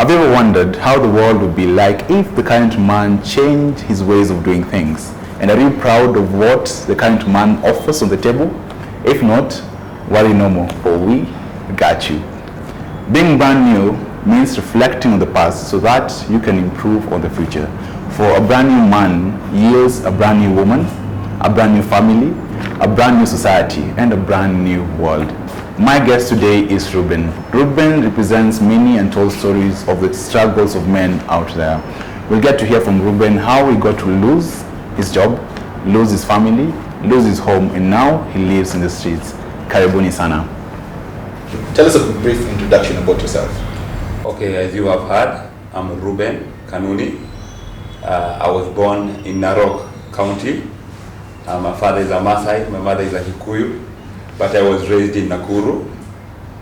Have you ever wondered how the world would be like if the current man changed his ways of doing things? And are you proud of what the current man offers on the table? If not, worry no more, for we got you. Being brand new means reflecting on the past so that you can improve on the future. For a brand new man yields a brand new woman, a brand new family, a brand new society, and a brand new world. My guest today is Ruben. Ruben represents many untold stories of the struggles of men out there. We'll get to hear from Ruben how he got to lose his job, lose his family, lose his home, and now he lives in the streets. Karibuni sana. Tell us a brief introduction about yourself. Okay, as you have heard, I'm Ruben Kanuni. I was born in Narok County. My father is a Maasai, my mother is a Kikuyu, but I was raised in Nakuru.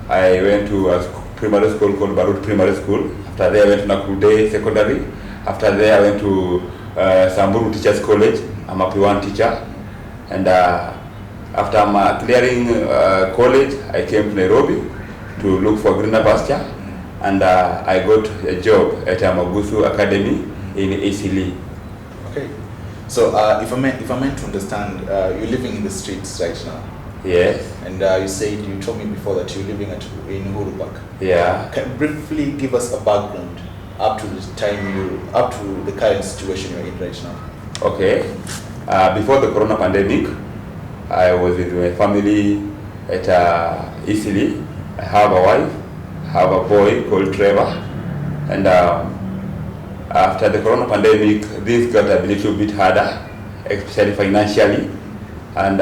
I went to a primary school called Barut Primary School. After there I went to Nakuru Day Secondary. After there I went to Samburu Teachers College. I'm a P1 teacher. And after clearing college, I came to Nairobi to look for greener pasture. And I got a job at Magusu Academy in Eastleigh. Okay. So if I meant to understand, you're living in the streets right now. Yes. And you told me before that you're living in Uhuru Park. Yeah. Can you briefly give us a background up to the current situation you're in right now? Okay. Before the corona pandemic, I was with my family at Eastleigh. I have a wife, have a boy called Trevor, and after the corona pandemic, this got a little bit harder, especially financially, and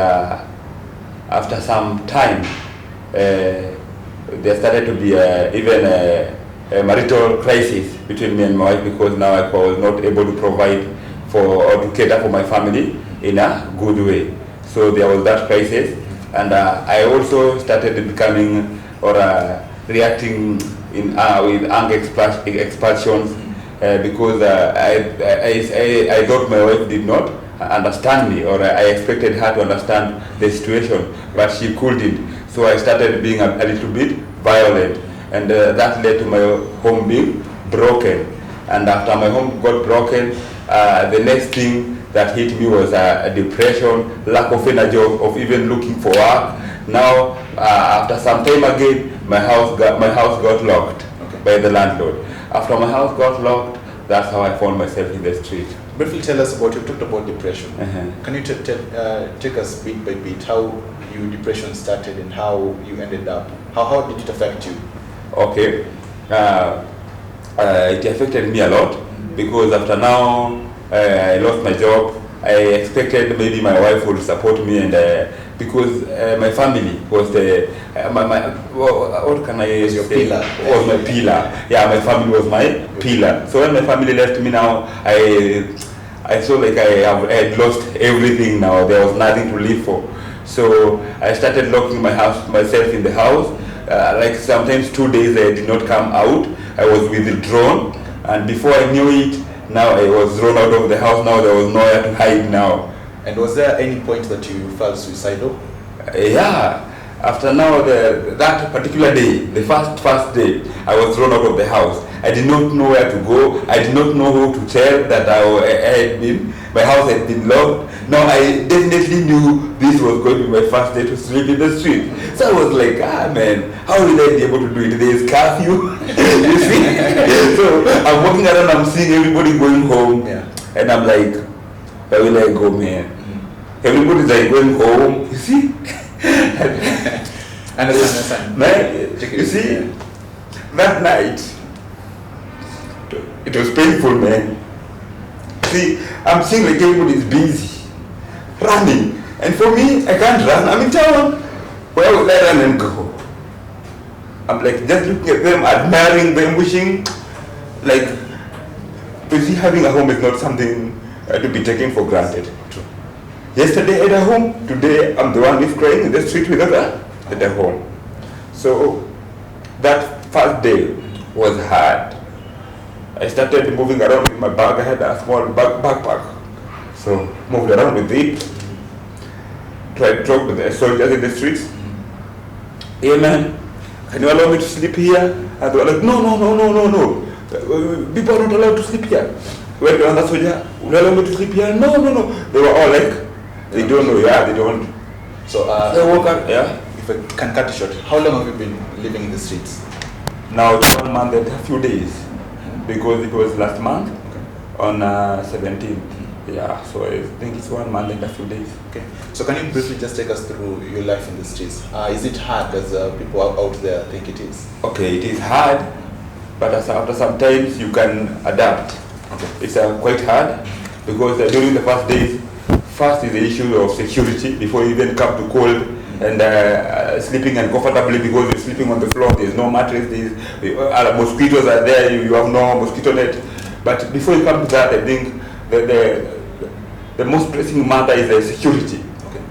after some time, there started to be even a marital crisis between me and my wife, because now I was not able to provide or to cater for my family in a good way. So there was that crisis, and I also started becoming reacting with anger expulsions because I thought my wife did not understand me, or I expected her to understand the situation, but she couldn't. So I started being a little bit violent, and that led to my home being broken. And after my home got broken, the next thing that hit me was a depression, lack of energy of even looking for work. Now, after some time again, my house got locked by the landlord. After my house got locked, that's how I found myself in the street. Briefly tell us about, you talked about depression. Can you take us bit by bit how your depression started and how you ended up? How did it affect you? Okay. It affected me a lot, because after now I lost my job. I expected maybe my wife would support me, and because my family was what can I say? Pillar. Was my pillar. Yeah, my family was my pillar. So when my family left me now, I felt like I had lost everything now. There was nothing to live for. So I started locking myself in the house. Like sometimes 2 days I did not come out. I was withdrawn, and before I knew it, now I was thrown out of the house. Now there was nowhere to hide now. And was there any point that you felt suicidal? Yeah. After now, that particular day, the first day, I was thrown out of the house. I did not know where to go. I did not know who to tell that my house had been locked. Now I definitely knew this was going to be my first day to sleep in the street. So I was like, man, how will I be able to do it? There is curfew, you see? So I'm walking around, I'm seeing everybody going home, and I'm like, where will I go, man? Everybody's like going home, you see? Understand. Man, you see, that night, it was painful, man. See, I'm seeing like everybody's busy, running. And for me, I can't run. I'm in town. Where would I run and go? I'm like just looking at them, admiring them, wishing, like, you see, having a home is not something to be taken for granted. Yesterday I had a home, today I'm the one who's crying in the street without a home. So that first day was hard. I started moving around with my bag. I had a small backpack. So moved around with it. Tried to talk to the soldiers in the streets. Hey man, can you allow me to sleep here? And they were like, no. people are not allowed to sleep here. When the other soldier, we're allowed to sleep here. No. They were all like, they don't know. Yeah, they don't. So, they woke up. Yeah. If I can cut it short, how long have you been living in the streets? Now it's 1 month and a few days, because it was last month on 17th. Yeah, so I think it's 1 month and a few days. Okay. So can you briefly just take us through your life in the streets? Is it hard as people out there think it is? Okay, it is hard, but after some times you can adapt. Okay. It's quite hard, because during the first days, first is the issue of security before you even come to cold and sleeping uncomfortably because you're sleeping on the floor. There's no mattress. Mosquitoes are there. You have no mosquito net. But before you come to that, I think the most pressing matter is the security. Okay.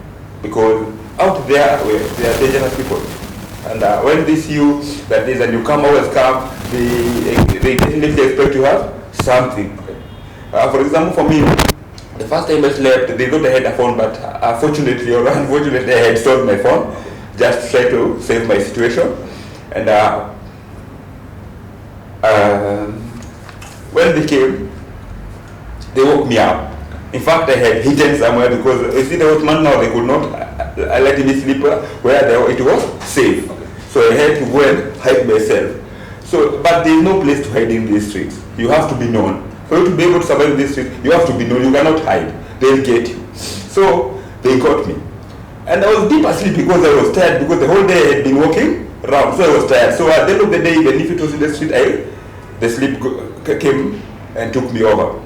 Because out there, they are dangerous people. And when they see you, that there's a newcomer who has come, they definitely expect to have something. Okay. For example, for me, the first time I slept, they thought I had a phone, but fortunately or unfortunately, I had stolen my phone, just to try to save my situation. And when they came, they woke me up. In fact, I had hidden somewhere because you see the watchman now, they could not let me sleep where it was safe. Okay. So I had to go and hide myself. So, but there is no place to hide in these streets. You have to be known. For you to be able to survive in this street, you have to be known. You cannot hide. They'll get you. So they got me. And I was deep asleep because I was tired, because the whole day I had been walking around, so I was tired. So at the end of the day, even if it was in the street, the sleep came and took me over.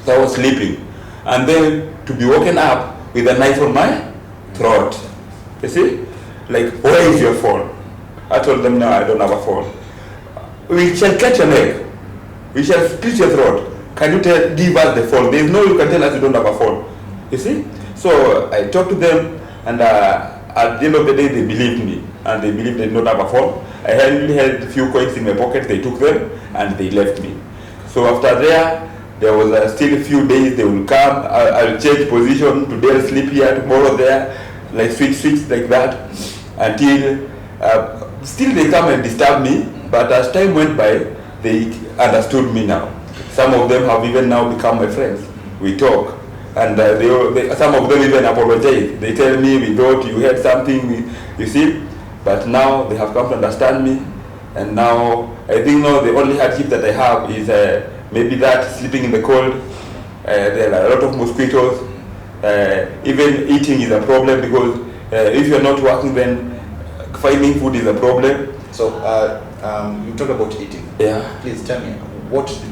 So I was sleeping. And then to be woken up with a knife on my throat. You see? Like, where is your phone? I told them, no, I don't have a phone. We shall cut your neck. We shall split your throat. Can you give us the phone? There is no you can tell us you don't have a phone. You see? So I talked to them, and at the end of the day, they believed me. And they believed they did not have a phone. I only had a few coins in my pocket. They took them, and they left me. So after there was still a few days. They will come. I'll change position. Today I'll sleep here, tomorrow there. Like switch like that. Until, still they come and disturb me. But as time went by, they understood me now. Some of them have even now become my friends. We talk. And some of them even apologize. They tell me, we thought you had something, you see. But now they have come to understand me. And now, I think now the only hardship that I have is maybe that sleeping in the cold. There are a lot of mosquitoes. Even eating is a problem, because if you're not working, then finding food is a problem. So, you talk about eating. Yeah. Please tell me,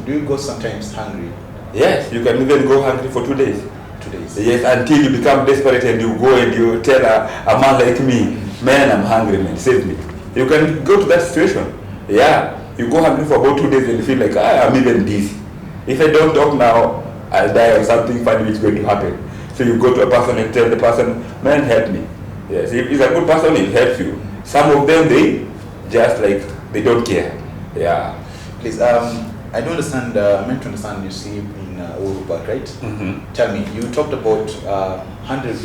do you go sometimes hungry? Yes, you can even go hungry for 2 days. 2 days? Yes, until you become desperate and you go and you tell a man like me, man, I'm hungry, man, save me. You can go to that situation. Yeah, you go hungry for about 2 days and you feel like, I'm even dizzy. If I don't talk now, I'll die or something funny is going to happen. So you go to a person and tell the person, man, help me. Yes, if he's a good person, he'll help you. Some of them, they just like, they don't care. Yeah. Please, I don't understand, I meant to understand you sleep in Uhuru Park, right? Mm-hmm. Tell me, you talked about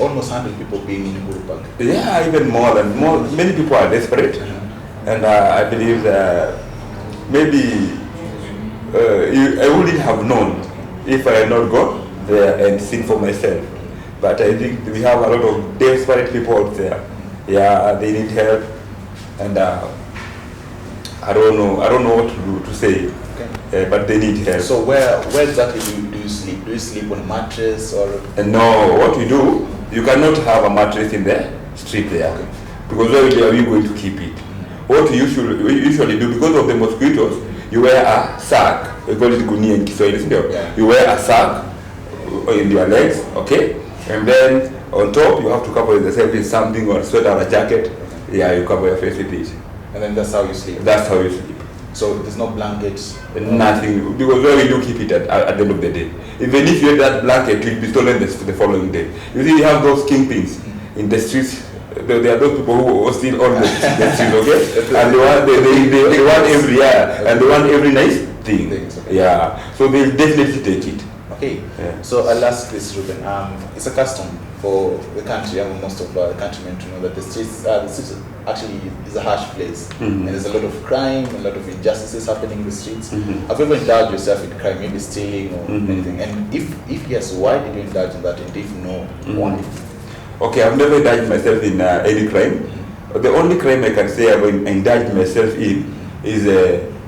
almost 100 people being in Uhuru Park. Yeah, even more. Many people are desperate. Mm-hmm. And I believe maybe I wouldn't have known if I had not gone there and seen for myself. But I think we have a lot of desperate people out there. Yeah, they need help. And I don't know what to say. Okay. But they need help. So where exactly do you sleep? Do you sleep on a mattress or? No, what we do, you cannot have a mattress in the street there. Okay. Because where are you going to keep it? What we usually do, because of the mosquitoes, you wear a sack. We call it gunia in Kiswahili. Yeah. You wear a sack in your legs, okay? And then on top, you have to cover yourself with something, or a sweater or a jacket. Yeah, you cover your face with it. And then that's how you sleep? That's how you sleep. So there's no blankets? Nothing, because where we do keep it at the end of the day. Even if you had that blanket, it will be stolen the following day. You see, you have those kingpins in the streets. There are those people who steal all the streets, okay? And they want every year, and they want every nice thing. Okay. Yeah, so they'll definitely take it. Okay, yeah. So I'll ask this, Ruben. It's a custom for the country, most of the countrymen to know that the streets actually is a harsh place, and there's a lot of crime, a lot of injustices happening in the streets. Have you ever indulged yourself in crime, maybe stealing or anything? And if yes, why did you indulge in that? And if no, why? Okay, I've never indulged myself in any crime. The only crime I can say I've indulged myself in is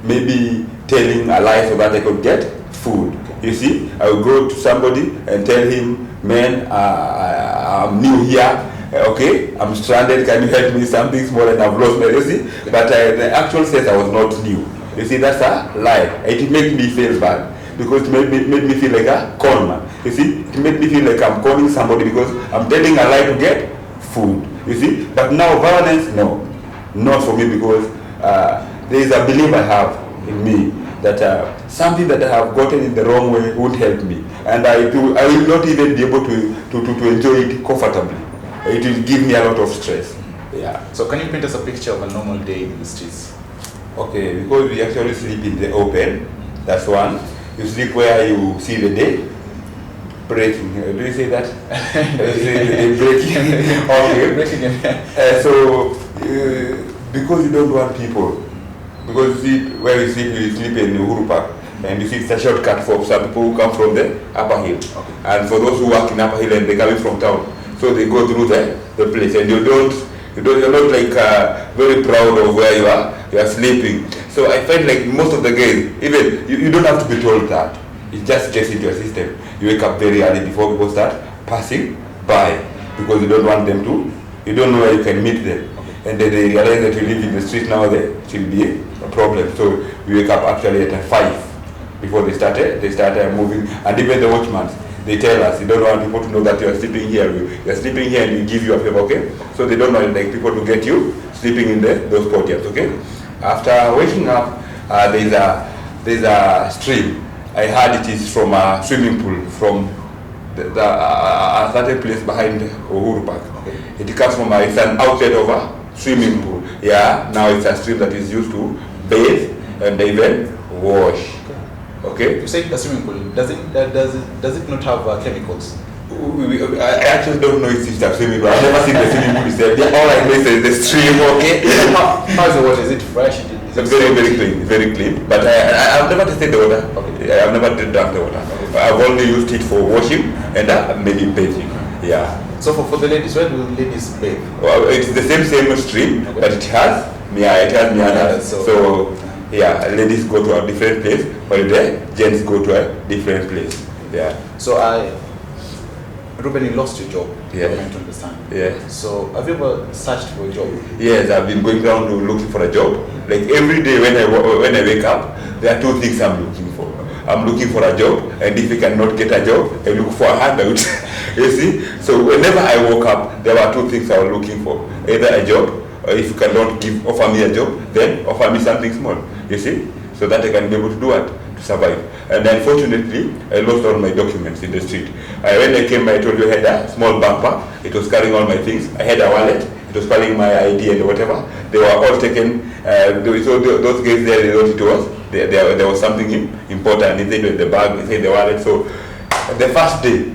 maybe telling a lie so that I could get food. You see, I will go to somebody and tell him, man, I'm new here, okay, I'm stranded, can you help me, something small and I've lost my, you see, but the actual sense I was not new. You see, that's a lie. It made me feel bad because it made me feel like a con man. You see, it made me feel like I'm calling somebody because I'm telling a lie to get food. You see, but now violence, no, not for me, because there is a belief I have in me that something that I have gotten in the wrong way won't help me, and I will not even be able to enjoy it comfortably. It will give me a lot of stress. Yeah. So can you paint us a picture of a normal day in the streets? Okay, because we actually sleep in the open. That's one. You sleep where you see the day breaking. Do you say that? Breaking. Okay. Breaking. So because you don't want people. Because you see, where you sleep in Uhuru Park, and you see it's a shortcut for some people who come from the upper hill. Okay. And for those who work in upper hill and they're coming from town, so they go through the place, and you're not like very proud of where you are sleeping. So I find like most of the guys, even you don't have to be told that. It just gets into your system. You wake up very early before people start passing by, because you don't want them to, you don't know where you can meet them. And then they realize that you live in the street now, there will be a problem. So we wake up actually at 5 before they start moving. And even the watchmen, they tell us, you don't want people to know that you're sleeping here. You're sleeping here and we give you a favor, okay? So they don't want like people to get you sleeping in those podiums, okay? After waking up, there's a stream. I heard it is from a swimming pool from a certain place behind Uhuru Park. Okay. It comes from it's an outlet of a swimming pool. Yeah, now it's a stream that is used to bathe and even wash. Okay. You say a swimming pool. Does it not have chemicals? I actually don't know if it's a swimming pool. I've never seen the swimming pool itself. All I know is the stream. Okay. How is the water? Is it fresh? It's very clean, very clean. But I've never tested the water. Okay. I've never drank the water. Okay. I've only used it for washing and maybe bathing. Yeah. So for the ladies, where do ladies bathe? Well, it's the same stream, okay, but it has meanders. So yeah, ladies go to a different place, while the gents go to a different place. Yeah. So Ruben, you lost your job. Yeah. I'm trying to understand. Yeah. So have you ever searched for a job? Yes, I've been going around looking for a job. Like every day when I wake up, there are 2 things I'm looking for. I'm looking for a job, and if I cannot get a job, I look for a handout. You see? So whenever I woke up, there were 2 things I was looking for. Either a job, or if you cannot offer me a job, then offer me something small. You see? So that I can be able to do it, to survive. And unfortunately, I lost all my documents in the street. When I came, I told you I had a small backpack. It was carrying all my things. I had a wallet. It was carrying my ID and whatever. They were all taken. So those guys there, they thought it was. There was something important inside the bag, inside the wallet. So the first day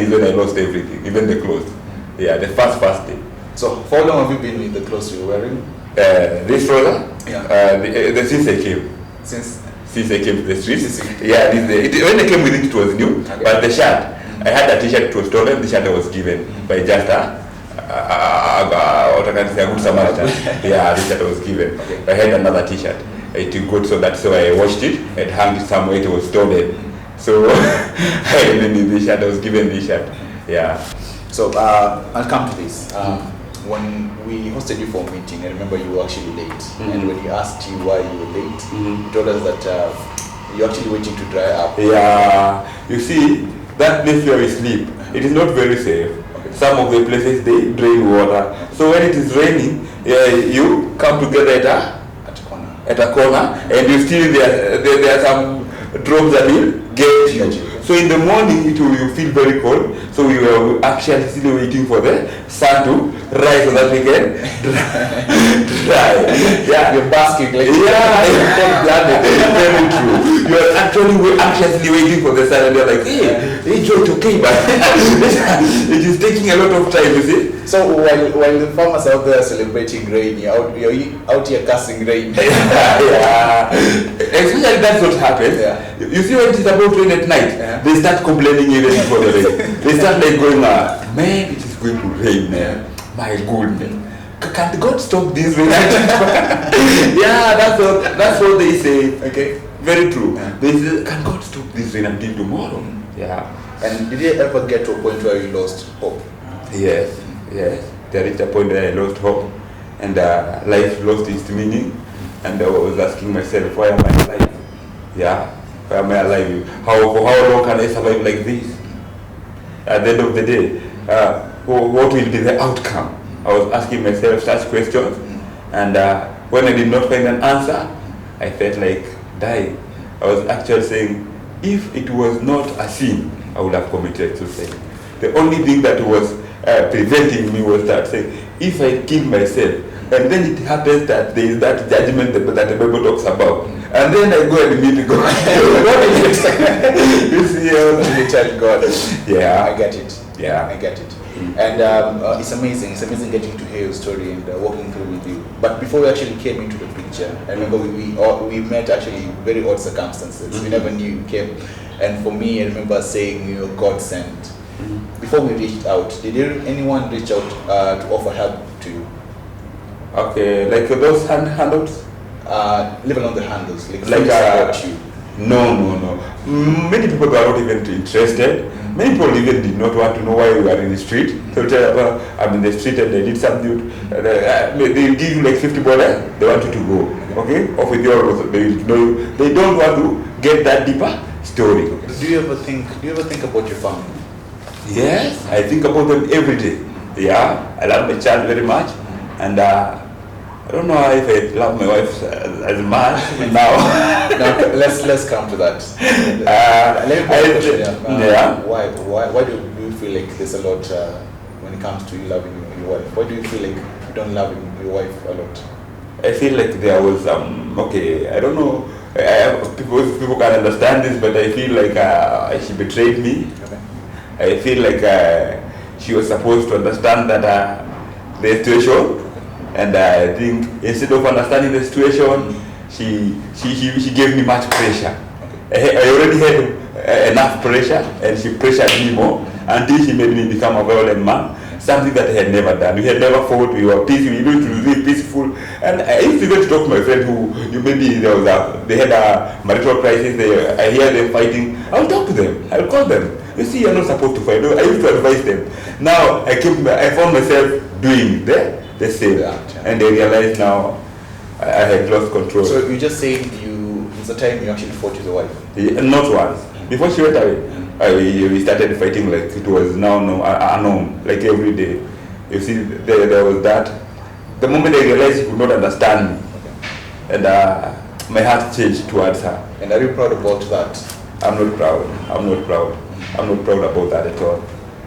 is when I lost everything, even the clothes. Yeah, the first day. So for how long have you been with the clothes you're wearing? This trouser? Yeah. Since I came. Since I came to the streets. Yeah, when I came with it was new, okay. But the shirt, I had a t-shirt, it was stolen. The shirt I was given by just a good Samaritan. Yeah, the shirt I was given. Okay. I had another t-shirt. It was good, so I washed it and hung it somewhere. It was stolen. So I didn't need the shirt. I was given the shirt. Yeah. So I'll come to this. When we hosted you for a meeting, I remember you were actually late. And when we asked you why you were late, you told us that you're actually waiting to dry up. Yeah. You see, that place where we sleep, it is not very safe. Okay. Some of the places, they drain water. So when it is raining, you come together at a corner, and you still there are some drops that will get you. So in the morning, you feel very cold. So we were actually still waiting for the sun to rise so that we can dry. Yeah. You're basking like Cold-blooded. Very true. You're actually anxiously waiting for the sun, and you're like, hey, Joe, it's okay, but it is taking a lot of time, you see. So while the farmers out there celebrating rain, you're out here cursing rain. Yeah. Especially that's what happens. Yeah. You see when it is about rain at night, they start complaining even before the rain. They start like going, man, it is going to rain, man. My goodness. Can't God stop this rain? Yeah, that's what they say. Okay. Very true. Yeah. They say, can God stop this rain until tomorrow? Yeah. And did you ever get to a point where you lost hope? Yes. There reached a point where I lost hope, and life lost its meaning, and I was asking myself, why am I alive? Yeah, why am I alive? For how long can I survive like this? At the end of the day, what will be the outcome? I was asking myself such questions, and when I did not find an answer, I felt like dying. I was actually saying, if it was not a sin, I would have committed suicide. The only thing that was preventing me was that saying, if I kill myself, and then it happens that there is that judgment that the Bible talks about, and then I go and meet God. You see, You tell God. Yeah. I get it. Yeah. I get it. And it's amazing. It's amazing getting to hear your story and walking through with you. But before we actually came into the picture, I remember we met actually very odd circumstances. We never knew you came. And for me, I remember saying you're God sent. Before we reached out, did anyone reach out to offer help to you? Okay, like those handouts? Leave alone the handles, like Like you. No. Many people are not even interested. Many people even did not want to know why you are in the street. So tell them, I'm in the street and they did something. They give you like $50. They want you to go. Okay? Off with your. They don't want to get that deeper story. Do you ever think about your family? Yes, I think about them every day. Yeah, I love my child very much, and I don't know if I love my wife as much now. Now let's come to that. Why do you feel like there's a lot when it comes to you loving your wife? Why do you feel like you don't love your wife a lot? I feel like there was okay, I don't know. People can understand this, but I feel like she betrayed me. Okay. I feel like she was supposed to understand that the situation, and I think instead of understanding the situation, she gave me much pressure. Okay. I already had enough pressure, and she pressured me more until she made me become a violent man. Something that I had never done. We had never fought. We were peaceful. We used to live peaceful. And I used to go to talk to my friend who they had a marital crisis. I hear them fighting. I'll talk to them. I'll call them. You see, you're not supposed to fight. I used to advise them. Now I found myself doing the same, and I realized now I had lost control. So you just saying it's the time you actually fought with your wife? Yeah, not once. Before she went away. We started fighting like it was now a norm, like every day. You see, there was that. The moment I realized she could not understand me, and my heart changed towards her. And are you proud about that? I'm not proud. I'm not proud about that at all.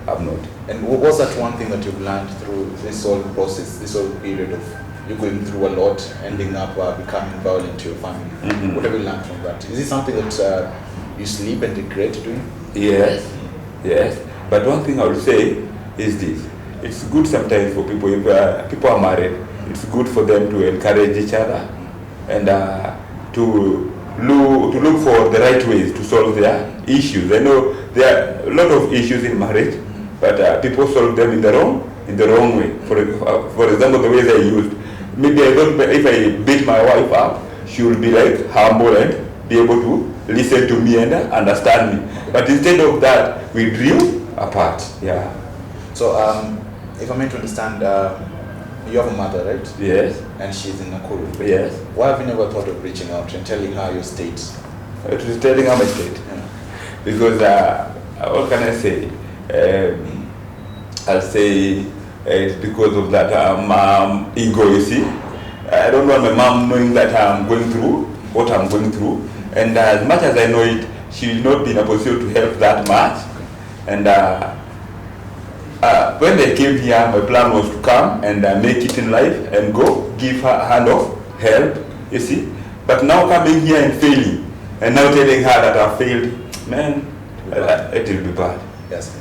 I'm not. And what was that one thing that you've learned through this whole process, this whole period of you going through a lot, ending up becoming violent to your family? Mm-hmm. What have you learned from that? Is it something that you sleep and regret doing? Yes. But one thing I would say is this: it's good sometimes for people, if people are married, it's good for them to encourage each other and to look for the right ways to solve their issues. I know there are a lot of issues in marriage, but people solve them in the wrong way. For example, the ways I used. Maybe I thought if I beat my wife up, she will be like humble and be able to listen to me and understand me. But instead of that, we drew apart. Yeah. So, if I'm meant to understand, you have a mother, right? Yes. And she's in Nakuru. Yes. Why have you never thought of reaching out and telling her your state? It was telling her my state. Yeah. Because what can I say? I'll say it's because of that ego, you see. I don't want my mom knowing that I'm going through what I'm going through. And as much as I know it, she will not be in a position to help that much. And when they came here, my plan was to come and make it in life and go give her a hand of help, you see. But now coming here and failing, and now telling her that I failed, man, it will be bad. Yes.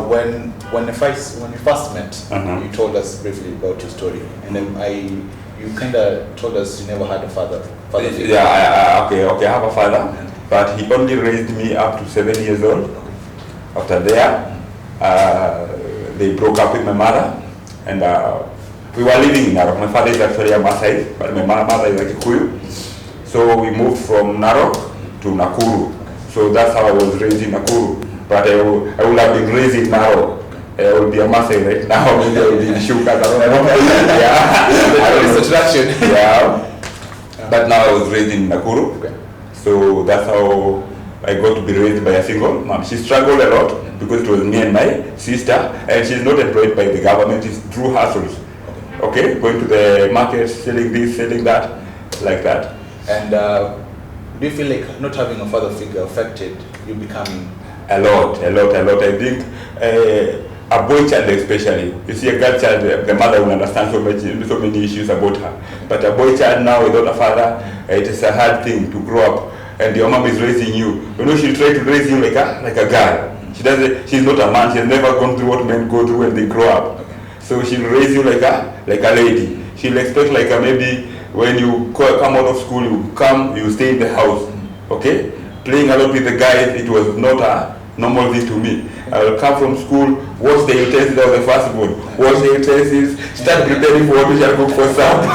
When you first met, you told us briefly about your story, and then you kind of told us you never had a father. Yeah, okay, I have a father, but he only raised me up to 7 years old. After there, they broke up with my mother, and we were living in Narok. My father is actually a Maasai, but my mother is a Kikuyu. So we moved from Narok to Nakuru. So that's how I was raised in Nakuru. But I would have been raised in Narok. I would be a Maasai right now. Maybe I would be in Shuka. I don't know. Yeah. Attraction. Yeah. But now I was raised in Nakuru. Okay. So that's how I got to be raised by a single mom. She struggled a lot because it was me and my sister, and she's not employed by the government. It's through hustles. Okay, going to the market, selling this, selling that, like that. And do you feel like not having a father figure affected you becoming? A lot. I think a boy child especially. You see, a girl child, the mother will understand so many issues about her. But a boy child now without a father, it is a hard thing to grow up. And your mom is raising you. You know, she'll try to raise you like a girl. She's not a man. She's never gone through what men go through when they grow up. Okay. So she'll raise you like a lady. She'll expect like maybe when you come out of school, you stay in the house. Okay? Playing a lot with the guys, it was not a normal thing to me. I will come from school, wash the utensils of the fast food, wash the utensils, start preparing for what we shall cook for supper.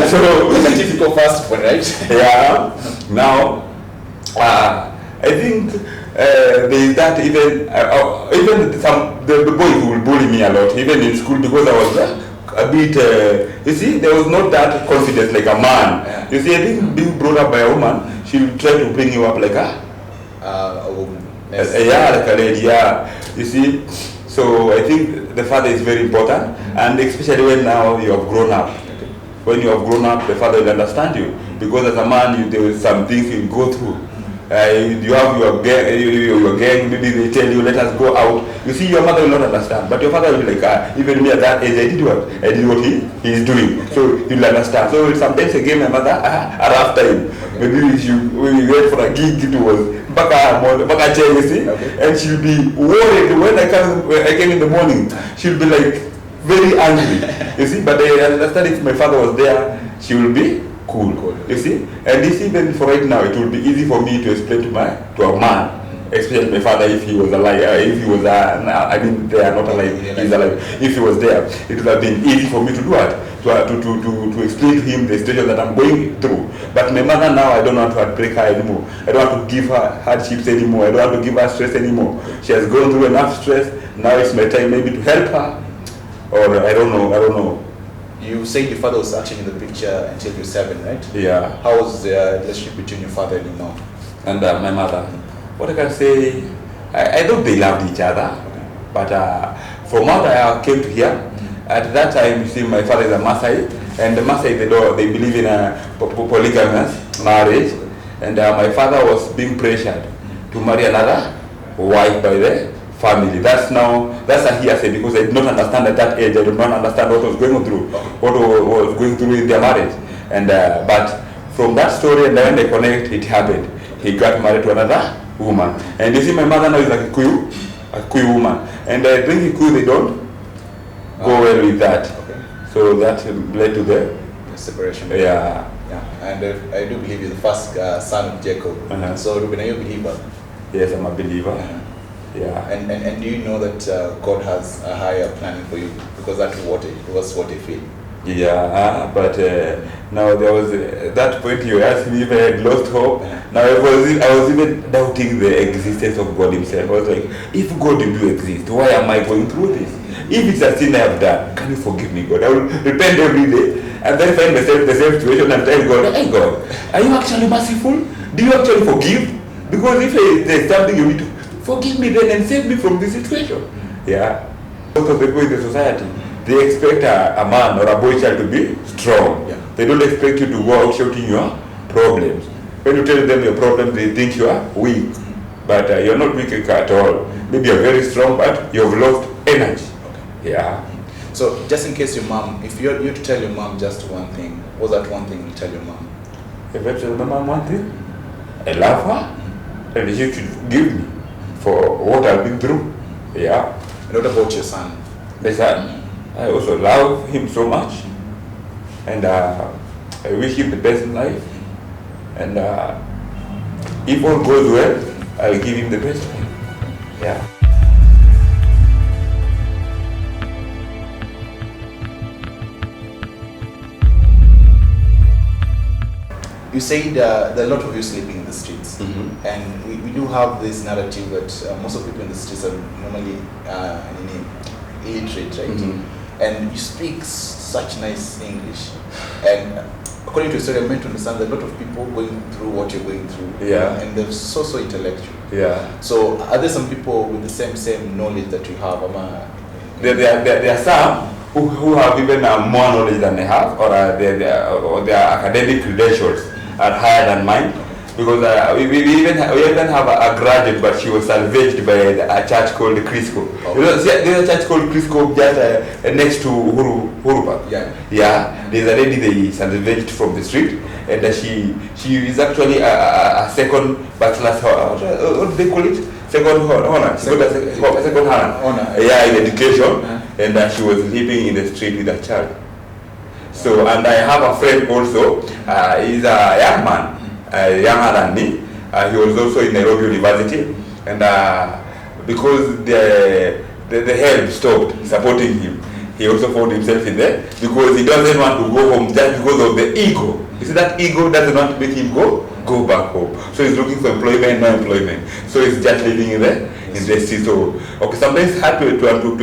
So it's a typical fast food, right? Yeah. Now, I think there is that even the boys will bully me a lot, even in school, because I was a bit, you see, there was not that confidence like a man. Yeah. You see, I think being brought up by a woman, she'll try to bring you up like a woman. Yeah, like a lady, yeah. You see, so I think the father is very important, and especially when now you have grown up. Okay. When you have grown up, the father will understand you, because as a man, there is some things you go through. You have your gang, maybe they tell you, let us go out. You see, your mother will not understand, but your father will be like, even me at that age, I did what he is doing. Okay. So he'll understand. So sometimes again, my mother, are after him. Okay. Maybe when we went for a gig, it was baka chair, you see, okay. And she'll be worried when I came in the morning. She'll be like very angry, you see. But I understand if my father was there, she will be cool. You see. And this even for right now, it will be easy for me to explain to a man, especially my father, if he was alive, if he was I mean they are not alive, he's alive. If he was there, it would have been easy for me to do it, to explain to him the situation that I'm going through. But my mother now, I don't want to break her anymore. I don't want to give her hardships anymore. I don't want to give her stress anymore. She has gone through enough stress. Now it's my time maybe to help her, or I don't know. You said your father was actually in the picture until you were 7, right? Yeah. How was the relationship between your father and your mom? And my mother. What I can say, I thought they loved each other. Okay. But from what I came to hear, at that time, you see, my father is a Maasai, and the Maasai, they believe in a polygamous marriage, and my father was being pressured to marry another wife by the family. That's a hearsay, because I did not understand at that age. I did not understand what was going through, in their marriage. And but from that story, and when they connect, it happened. He got married to another woman, and you see, my mother now is like a Kikuyu woman, and I think Kikuyu, they don't go well with that. Okay. So that led to the separation. Yeah. And I do believe you're the first son of Jacob. So Ruben, are you a believer? Yes, I'm a believer. Yeah. And do you know that God has a higher plan for you? Because that was what I feel. Yeah, but now there was that point you asked me if I had lost hope. Now I was even doubting the existence of God himself. I was like, if God do exist, why am I going through this? If it's a sin I have done, can you forgive me, God? I will repent every day and then find myself in the same situation and tell God, hey God, are you actually merciful? Do you actually forgive? Because if there's something you need to forgive me then and save me from this situation. Yeah. Most of the people in the society, they expect a man or a boy child to be strong. Yeah. They don't expect you to go out shouting your problems. When you tell them your problems, they think you are weak. But you're not weak at all. Maybe you're very strong, but you've lost energy. Yeah. So just in case your mom, if you're to tell your mom just one thing, what's that one thing you tell your mom? If I tell my mom one thing, I love her, and she should give me for what I've been through. Yeah. And what about your son? The son, I also love him so much, and I wish him the best in life. And if all goes well, I'll give him the best. Yeah. You said there are a lot of you sleeping in the streets, Mm-hmm. and we do have this narrative that most of the people in the streets are normally illiterate, right? Mm-hmm. And you speak such nice English, and according to your story, I'm meant to understand that a lot of people going through what you're going through, Yeah. and they're so intellectual. Yeah. So are there some people with the same knowledge that you have? There are some who have even more knowledge than I have, or their academic credentials are higher than mine. Because we even have a graduate, but she was salvaged by a church called Crisco. Okay. You know, there's a church called Crisco just next to Huru Park. Yeah. Yeah, there's a lady they salvaged from the street, and she is actually a second bachelor's, what do they call it? Second honor. Second honor. Yeah, in education, and she was living in the street with a child. So, and I have a friend also. He's a young man. Younger than me. He was also in Nairobi University, and because the help stopped supporting him, he also found himself in there because he doesn't want to go home just because of the ego. You see, that ego doesn't want to make him go back home. So he's looking for employment, no employment. So he's just living in the street. So okay, sometimes it's hard to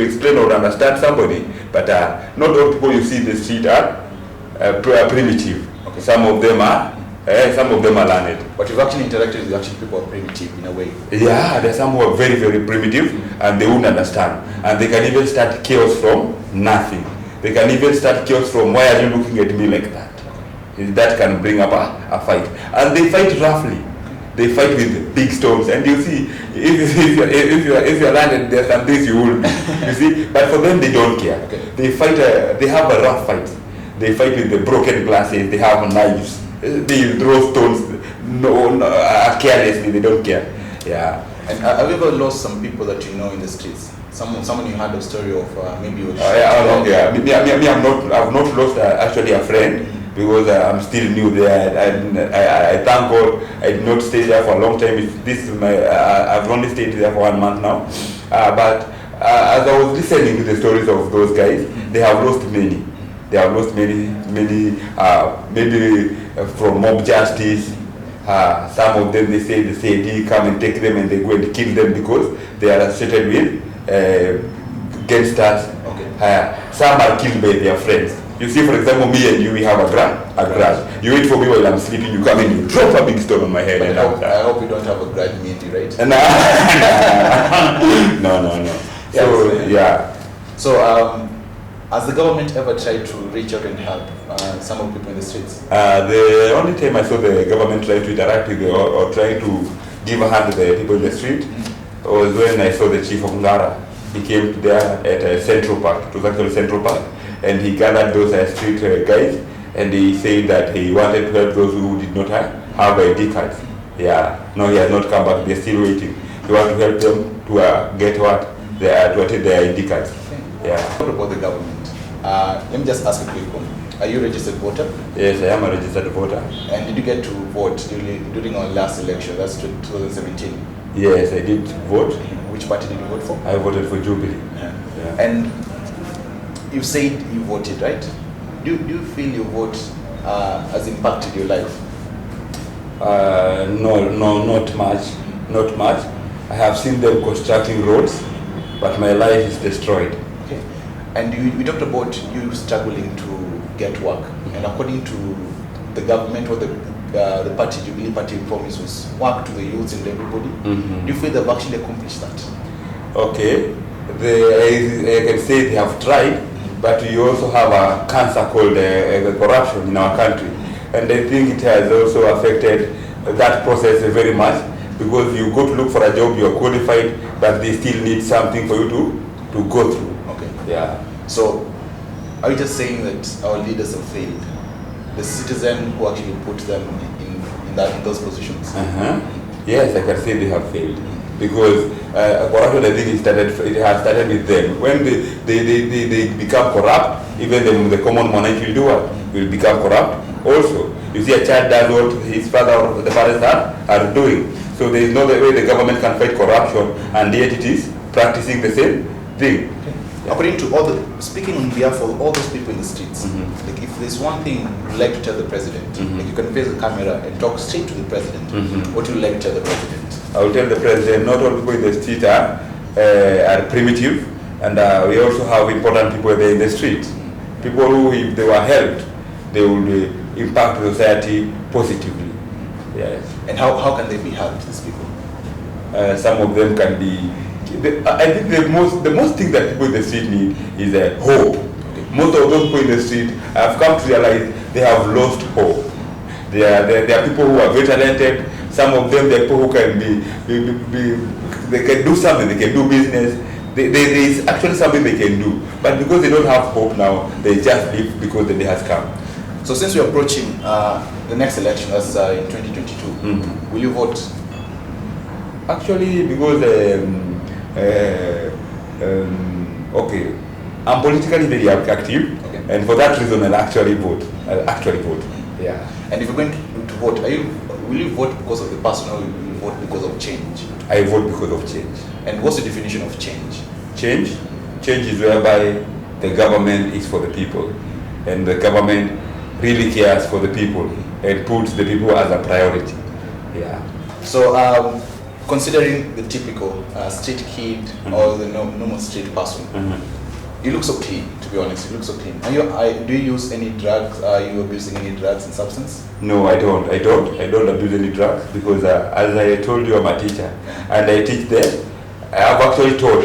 explain or understand somebody, but not all people you see in the street are primitive. Okay. Some of them are learned. But you've actually interacted with actually people who are primitive in a way. Yeah, there's some who are very, very primitive, and they won't understand. And they can even start chaos from nothing. They can even start chaos from, why are you looking at me like that? That can bring up a fight. And they fight roughly. They fight with big stones. And you see, if you're learned, there's some things you will do. You see, but for them, they don't care. Okay. They fight, they have a rough fight. They fight with the broken glasses, they have knives. They throw stones carelessly, they don't care. Yeah. And have you ever lost some people that you know in the streets? Someone you had a story of, maybe you I've not lost actually a friend because I'm still new there. I thank God I did not stay there for a long time. I've only stayed there for 1 month now. But as I was listening to the stories of those guys, they have lost many. They have lost many, maybe from mob justice. Some of them, they say the CID come and take them and they go and kill them because they are associated with gangsters. Okay. Some are killed by their friends. You see, for example, me and you, we have a grudge. You wait for me while I'm sleeping, you come and you drop a big stone on my head. And I hope you don't have a grudge, me and you, right? No. So, has the government ever tried to reach out and help some of the people in the streets? The only time I saw the government try to interact with or try to give a hand to the people in the street was when I saw the chief of Ngara. He came there at Central Park. It was actually Central Park. And he gathered those street guys, and he said that he wanted to help those who did not have ID cards. Yeah, no, he has not come back. They're still waiting. He wants to help them to get to attend their ID cards. Okay. Yeah. What about the government? Let me just ask a quick one. Are you a registered voter? Yes, I am a registered voter. And did you get to vote during our last election? That's 2017. Yes, I did vote. Which party did you vote for? I voted for Jubilee. Yeah. And you said you voted, right? Do you feel your vote has impacted your life? No, not much. Not much. I have seen them constructing roads, but my life is destroyed. Okay. And we talked about you struggling to get work. And according to the government or the party, Jubilee Party promise was work to the youth and everybody. Do you feel they've actually accomplished that? Okay. I can say they have tried, but we also have a cancer called corruption in our country. And I think it has also affected that process very much, because you go to look for a job, you are qualified, but they still need something for you to go through. Okay. Yeah. So, are you just saying that our leaders have failed? The citizen who actually put them in those positions? Yes, I can say they have failed. Because corruption, I think it has started with them. When they become corrupt, even the common man will do what? Will become corrupt also. You see, a child does what his father or the parents are doing. So there is no way the government can fight corruption, and yet it is practicing the same thing. According to speaking on behalf of all those people in the streets, like if there's one thing you'd like to tell the president, like you can face the camera and talk straight to the president, what would you like to tell the president? I will tell the president, not all people in the street are primitive, and we also have important people there in the street. People who, if they were helped, they will impact society positively. Yes. And how can they be helped, these people? Some of them can be. I think the most thing that people in the street need is hope. Okay. Most of those people in the street have come to realize they have lost hope. There are people who are very talented. Some of them, they are people who can they can do something. They can do business. There is actually something they can do. But because they don't have hope now, they just live because the day has come. So since we're approaching the next election, that's in 2022, will you vote? Actually, because okay, I'm politically very active, and for that reason, I'll actually vote. Yeah. And if you're going to vote, will you vote because of the person, or will you vote because of change? I vote because of change. And what's the definition of change? Change is whereby the government is for the people, and the government really cares for the people and puts the people as a priority. Yeah. So, considering the typical street kid or the normal street person, you look so clean, to be honest. You look so clean. Do you use any drugs? Are you abusing any drugs and substance? No, I don't. I don't abuse any drugs because, as I told you, I'm a teacher, and I teach there. I have actually taught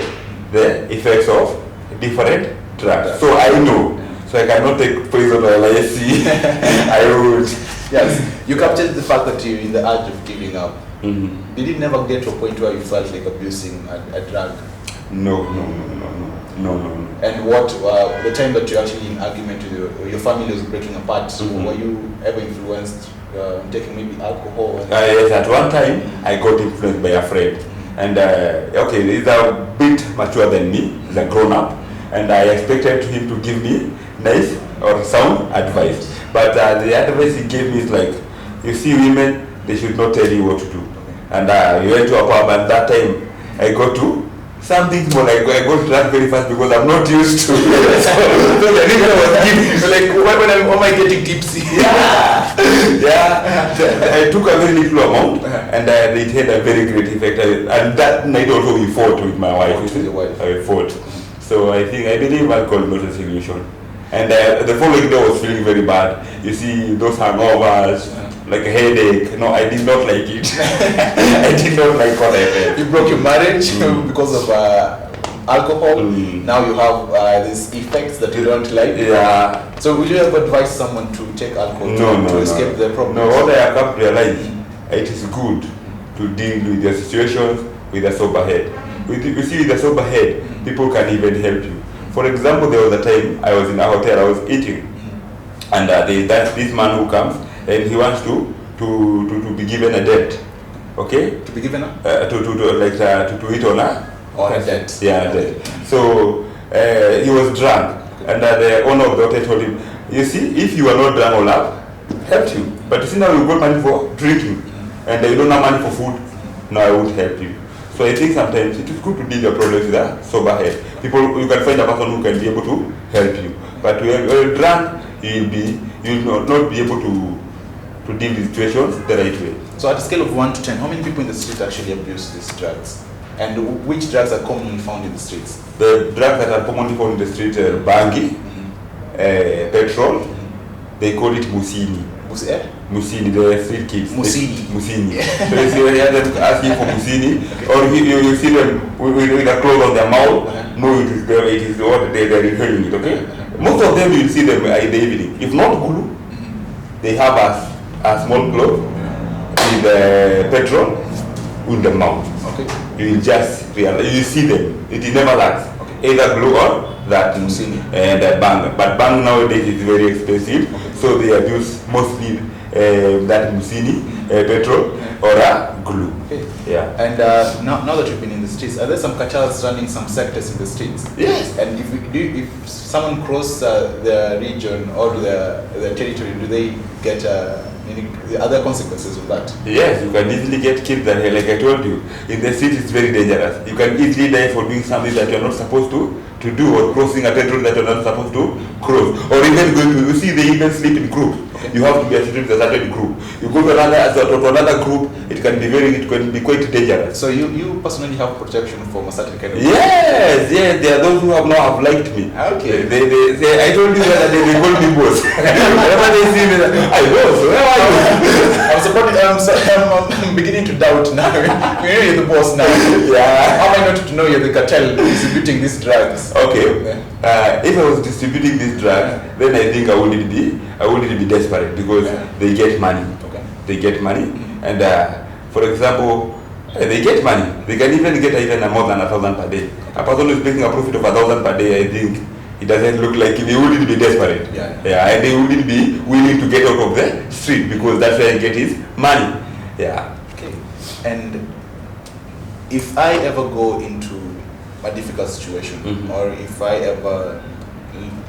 the effects of different drugs, so I know. So I cannot take poison or LSD. I would. Yes, you captured the fact that you're in the urge of giving up. Did it never get to a point where you felt like abusing a drug? No. And what, the time that you're actually in argument with your family was breaking apart, were you ever influenced taking maybe alcohol? Yes, at one time I got influenced by a friend. And okay, he's a bit mature than me, he's a grown up. And I expected him to give me nice or sound advice. But the advice he gave me is like, you see, women, they should not tell you what to do. And we went to a pub, and that time I got to something more like I got drunk very fast because I'm not used to it. So the nigga was giving like, when am I getting tipsy? Yeah. I took a very little amount, and it had a very great effect. And that night also we fought with my wife. I fought. So I believe alcohol is not a solution. And the following day I was feeling very bad. You see those hangovers, like a headache. No, I did not like it. I did not like what I felt. You broke your marriage because of alcohol. Now you have these effects that you don't like. Yeah. So would you ever advise someone to take alcohol to escape the problem? No, what I have come to realize, it is good to deal with your situations with a sober head. You see, with a sober head, people can even help you. For example, there was a time I was in a hotel, I was eating, and there's this man who comes and he wants to be given a debt. Okay? To be given a? To eat on a debt. Yeah, debt. So he was drunk, and the owner of the hotel told him, you see, if you are not drunk or up, help you. But you see now you got money for drinking, and you don't have money for food, now I won't help you. So I think sometimes it is good to deal your problems with a sober head. You can find a person who can be able to help you. But when you're drunk, you'll not be able to deal with situations the right way. So at a scale of 1 to 10, how many people in the street actually abuse these drugs? And which drugs are commonly found in the streets? The drugs that are commonly found in the street are bangi, petrol, they call it musini. Musini, the street kids. Musini. So you hear them asking for musini, or you see them with a cloth on their mouth. No, it is what they're inhaling it, okay? Most of them you'll see them in the evening. If not gulu, they have a small cloth with petrol in the mouth. Okay. You will just realize, you see them, it never lags. Okay. either glue or that bang. But bang nowadays is very expensive, so they use mostly that Musini, petrol or glue. Okay. Yeah. And now that you've been in the streets, are there some cartels running some sectors in the streets? Yes. And if someone crosses the region or the territory, do they get any other consequences of that? Yes, you can easily get killed. Like I told you, in the city it's very dangerous. You can easily die for doing something that you're not supposed to do, or crossing a territory that you're not supposed to cross, or even going to, you see, they even sleep in groups. Okay. You have to be associated with a certain group. You go to another group, it can be quite dangerous. So you personally have protection from a certain kind of Yes, there are those who have liked me. Okay. They I told you that they call me boss. Whenever they see me, I boss, where are you? I'm beginning to doubt now. You're the boss now. Yeah. How am I not to know you're the cartel distributing these drugs? Okay. If I was distributing this drug, then I think I wouldn't be desperate, because they get money. Okay. They get money, and for example, they get money. They can even get more than 1,000 per day. A person who is making a profit of 1,000 per day, I think it doesn't look like they wouldn't be desperate. And they wouldn't be willing to get out of the street, because that's where he get his money. Yeah. Okay. And if I ever go into a difficult situation, or if I ever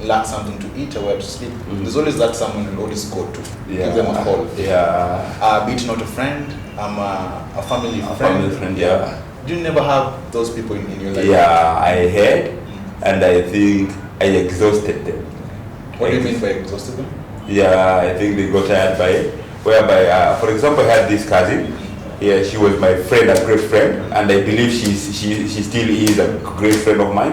lack something to eat or where to sleep, there's always that someone will always go to. Give them a call. Yeah. Be it not a friend, a family friend. Family friend, yeah. Do you never have those people in your life? Yeah, I had, and I think I exhausted them. What do you mean by exhausted them? Yeah, I think they got tired by it. Whereby, for example, I had this cousin. Yeah, she was my friend, a great friend, and I believe she still is a great friend of mine.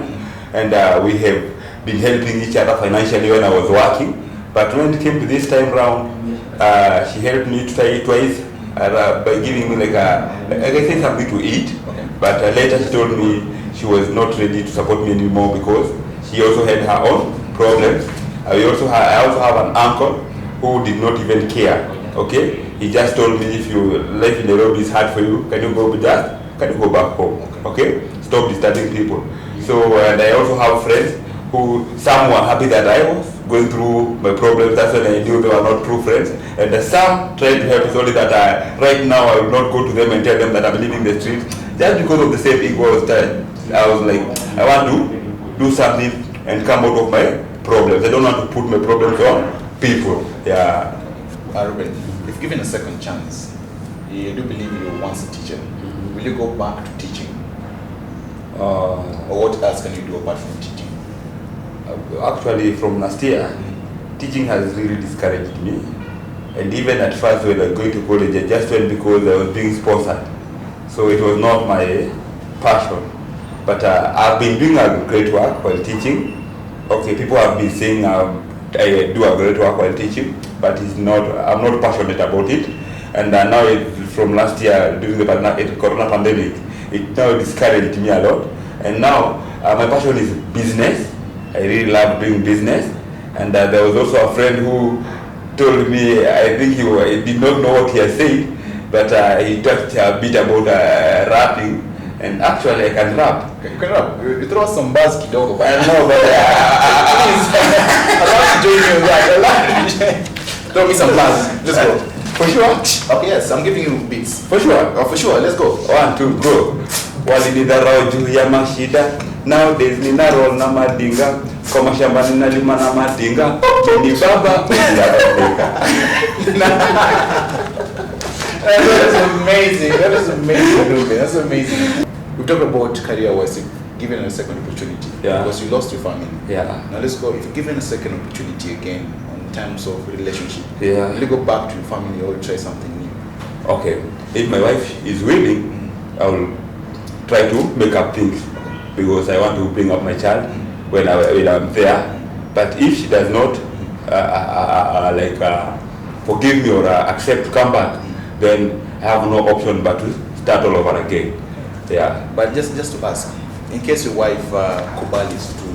And we have been helping each other financially when I was working. But when it came to this time round, she helped me twice by giving me like I say something to eat. Okay. But later she told me she was not ready to support me anymore, because she also had her own problems. I also have an uncle who did not even care. Okay, he just told me, if you life in Nairobi is hard for you, can you go back home? Okay, stop disturbing people. So, and I also have friends who, some were happy that I was going through my problems. That's when I knew they were not true friends. And some tried to help me, only that right now I will not go to them and tell them that I'm leaving the street, just because of the same ego. I was like, I want to do something and come out of my problems. I don't want to put my problems on people. Yeah. Ruben, if given a second chance, you do believe you were once a teacher, will you go back to teaching? Or what else can you do apart from teaching? Actually, from last year, teaching has really discouraged me. And even at first when I was going to college, I just went because I was being sponsored. So it was not my passion. But I've been doing a great work while teaching. Okay, people have been saying I do a great work while teaching, but I'm not passionate about it. And now from last year, during the corona pandemic, it now discouraged me a lot. And now my passion is business. I really love doing business. And there was also a friend who told me, I think he did not know what he had said, but he talked a bit about rapping. And actually, I can rap. Okay, you can rap. You throw some buzz kidogo. I know, but please, I'd love to join you with that. I'd love to throw me some buzz. Let's go. For sure? Okay, yes, I'm giving you beats. For sure? Oh, for sure. Let's go. 1, 2, go. Walididharau juu ya mashida, nowadays nina roll na madinga, kwa mashamba ninalima na madinga, ni baba That is amazing. That is amazing, Ruben. That's amazing. We talked about career-wise, given a second opportunity. Yeah. Because you lost your family. Yeah. Now let's go. If you're given a second opportunity again in terms of relationship, Yeah. will you go back to your family or try something new? Okay. If my wife is willing, I will try to make up things, because I want to bring up my child when I'm there. But if she does not forgive me or accept to come back, then I have no option but to start all over again. Yeah. But just to ask, in case your wife Kubalis to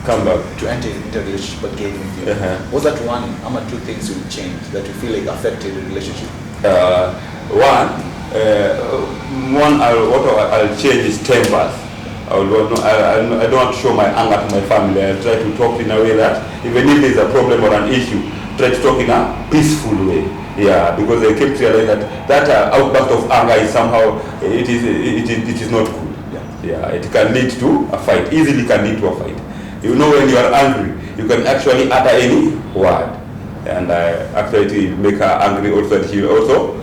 Come back. to enter into a relationship again with you, what's that one or two things you will change that you feel like affected the relationship? One, I'll change is tempers. I don't want to show my anger to my family. I try to talk in a way that even if there's a problem or an issue, try to talk in a peaceful way. Yeah, because I came to realize that outburst of anger is somehow it is not good. Yeah, it can lead to a fight. Easily can lead to a fight. You know, when you are angry, you can actually utter any word, and actually make her angry also, and she will also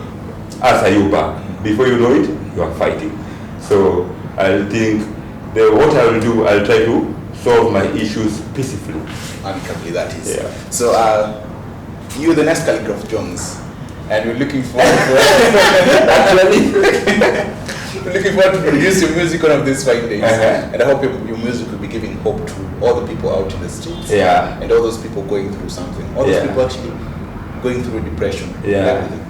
answer you back. Before you know it, you are fighting. So I think what I will do, I'll try to solve my issues peacefully. Amicably, that is. Yeah. So you're the next Calligraph Jones, and we're looking forward to Actually, we're looking forward to produce your music one of these fine days. Uh-huh. And I hope your music will be giving hope to all the people out in the streets. Yeah. And all those people going through something. All those Yeah. people actually going through depression. and Yeah. everything.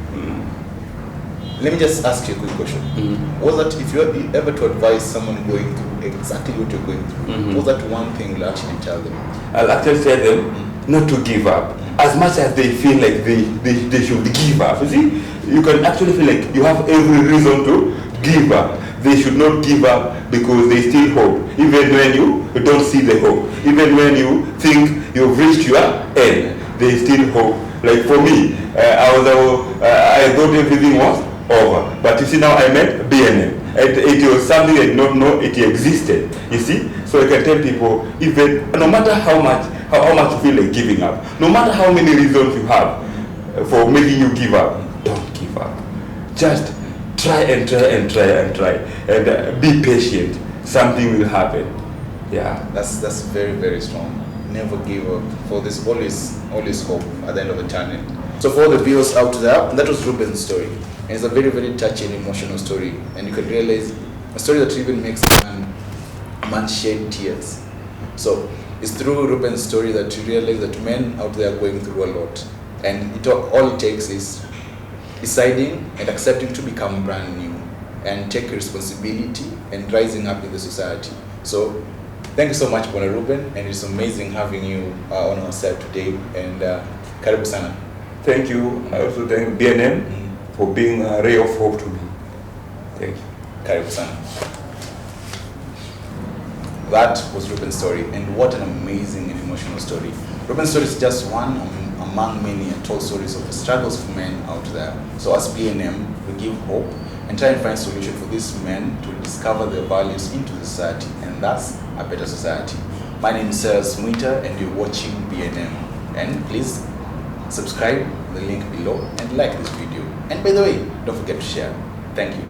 Let me just ask you a quick question. Was that if you ever to advise someone going through exactly what you're going through, was that one thing you'll actually tell them? I'll actually tell them not to give up. As much as they feel like they should give up. You see, you can actually feel like you have every reason to give up. They should not give up because they still hope. Even when you don't see the hope. Even when you think you've reached your end, they still hope. Like for me, I thought everything was over. But you see, now I met BNM. It was something I did not know it existed. You see? So I can tell people, even no matter how much you feel like giving up, no matter how many reasons you have for making you give up, don't give up. Just try and try and try and try. And be patient. Something will happen. Yeah. That's very, very strong. Never give up. For there's always hope at the end of the tunnel. So for all the viewers out there, that was Ruben's story. And it's a very, very touching, emotional story. And you can realize a story that even makes a man shed tears. So it's through Ruben's story that you realize that men out there are going through a lot. And all it takes is deciding and accepting to become brand new and take responsibility and rising up in the society. So thank you so much, Bwana Ruben, and it's amazing having you on our side today. And karibu sana. Thank you. I also thank BNM for being a ray of hope to me. Thank you. Karibu sana. That was Ruben's story, and what an amazing and emotional story. Ruben's story is just one among many untold stories of the struggles of men out there. So as BNM, we give hope and try and find solution for these men to discover their values into society, and thus a better society. My name is Sarah Smuita, and you're watching BNM. And please subscribe, the link below, and like this video. And by the way, don't forget to share. Thank you.